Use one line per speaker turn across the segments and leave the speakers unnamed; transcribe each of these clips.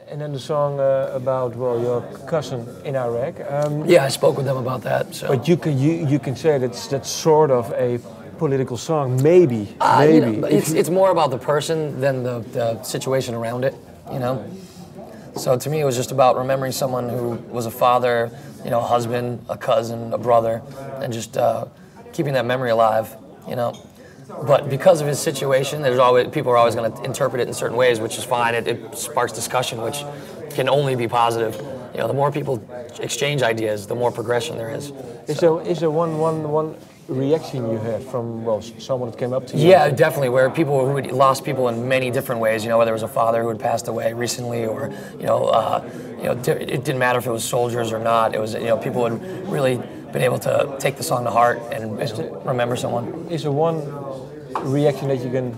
And then the song about, well, your cousin in Iraq.
Yeah, I spoke with them about that. So.
But you can say that's sort of a political song, maybe. Maybe.
You know, it's more about the person than the situation around it, you know. So to me, it was just about remembering someone who was a father, you know, a husband, a cousin, a brother, and just keeping that memory alive, you know. But because of his situation, people are always going to interpret it in certain ways, which is fine. It sparks discussion, which can only be positive. You know, the more people exchange ideas, the more progression there is.
Is there one reaction you had from, well, someone that came up to you?
Yeah, definitely. Where people who had lost people in many different ways. You know, whether it was a father who had passed away recently, or it didn't matter if it was soldiers or not. It was, you know, people had really been able to take the song to heart and remember someone.
Is there one reaction that you can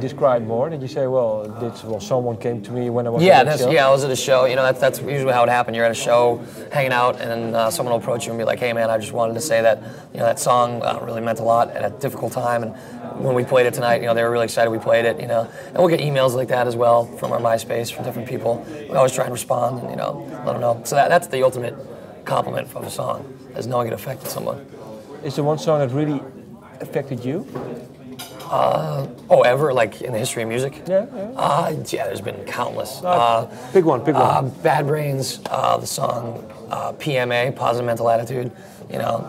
describe more? Did you say, well, someone came to me when I was at a show?
Yeah, I was at a show. You know, that's usually how it happened. You're at a show, hanging out, and then someone will approach you and be like, "Hey, man, I just wanted to say that, you know, that song really meant a lot at a difficult time, and when we played it tonight, you know, they were really excited we played it, you know." And we'll get emails like that as well from our MySpace from different people. We always try and respond and, you know, let them know. So that's the ultimate compliment of a song, is knowing it affected someone.
Is there one song that really affected you?
Ever, like in the history of music?
Yeah.
Yeah, there's been countless.
Pick one.
Bad Brains, the song PMA, Positive Mental Attitude, you know,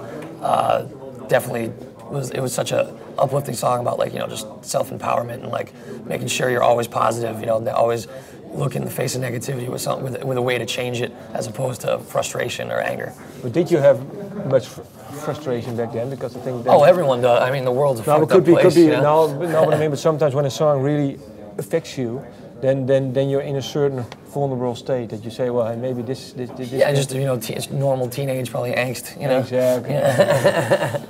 definitely was such a uplifting song about, like, you know, just self-empowerment and, like, making sure you're always positive, you know, always look in the face of negativity with something, with a way to change it, as opposed to frustration or anger.
But did you have much frustration back then? Because I think that
everyone does. I mean, the world's a fucked up place.
Could be.
You know?
No, but I mean, but sometimes when a song really affects you, then you're in a certain vulnerable state that you say, well, hey, maybe this.
Yeah, just, you know, normal teenage probably angst. You know.
Exactly. Yeah.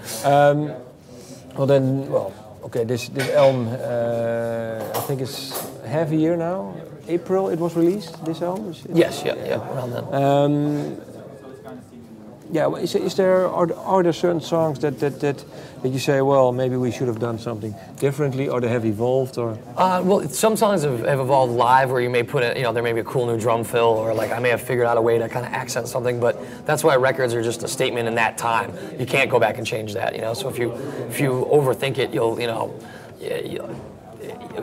Okay. This album, I think it's half a year now. April it was released. This album.
Yes. Yeah. Around then.
Yeah, are there certain songs that you say, well, maybe we should have done something differently, or they have evolved, or?
Well, some songs have evolved live, where you may put it, you know, there may be a cool new drum fill, or like I may have figured out a way to kind of accent something. But that's why records are just a statement in that time. You can't go back and change that, you know. So if you overthink it,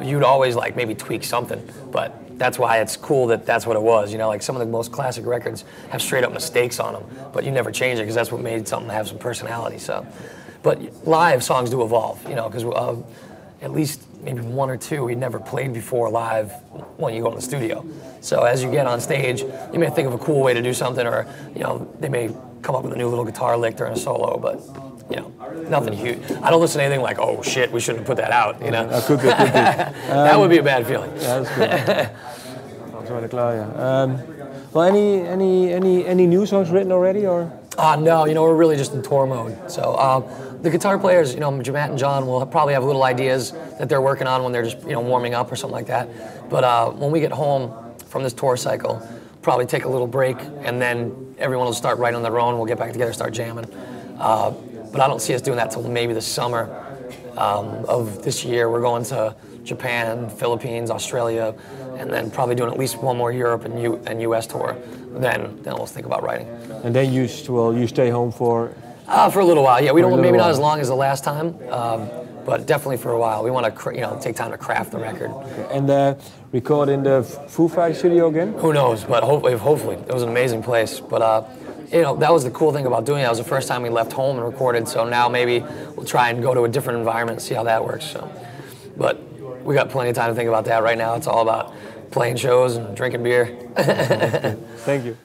you'd always like maybe tweak something, but. That's why it's cool that that's what it was, you know, like some of the most classic records have straight up mistakes on them, but you never change it because that's what made something have some personality, so. But live songs do evolve, you know, because at least maybe one or two we never played before live when you go in the studio. So as you get on stage, you may think of a cool way to do something, or, you know, they may come up with a new little guitar lick during a solo, but, you know, nothing huge. I don't listen to anything like, oh shit, we shouldn't have put that out, you know.
Could be.
That would be a bad feeling.
Yeah, that's good. Well, any new songs written already, or?
No, you know, we're really just in tour mode. So the guitar players, you know, Matt and John will probably have little ideas that they're working on when they're just, you know, warming up or something like that. But when we get home from this tour cycle, probably take a little break, and then everyone will start writing on their own. We'll get back together, start jamming. But I don't see us doing that till maybe the summer of this year. We're going to Japan, Philippines, Australia, and then probably doing at least one more Europe and US tour. Then we'll think about writing.
And then you stay home for
a little while. Yeah, we don't, maybe not as long as the last time, but definitely for a while. We want to, you know, take time to craft the record.
Okay. And record in the Foo Fighters studio again?
Who knows? But hopefully, it was an amazing place. But you know, that was the cool thing about doing it. That was the first time we left home and recorded. So now maybe we'll try and go to a different environment and see how that works. So, but we got plenty of time to think about that right now. It's all about playing shows and drinking beer.
Thank you.